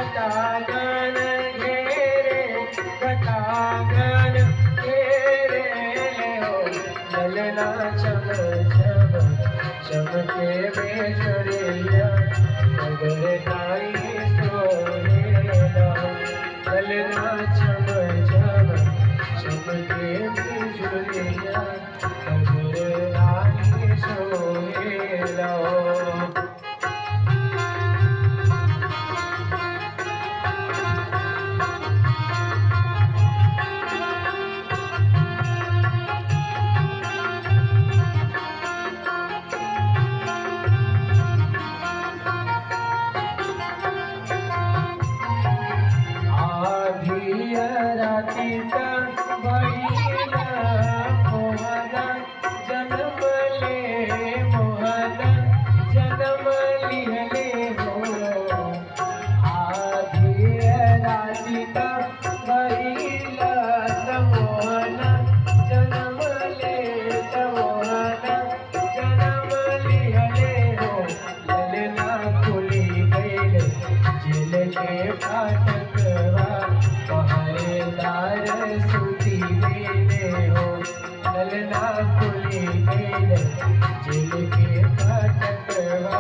घटांगन घेरे घटांगन घेरे हो ललना चम चम चमके बेचरिया नगर नाई सोहेला ललना चम चम चमके बेचरिया नगर नाई सोहेला रातीचा बैला मोहना जन्मले मोहना जन्म लिहले हो आधी रातीचा बैला मोहना जन्मले मोहना जन्म लिहले हो ललना खुली गईले जेल के फाटकवा पहरेदार सूती मेले हो ललना खुली गईले जेल के फाटकवा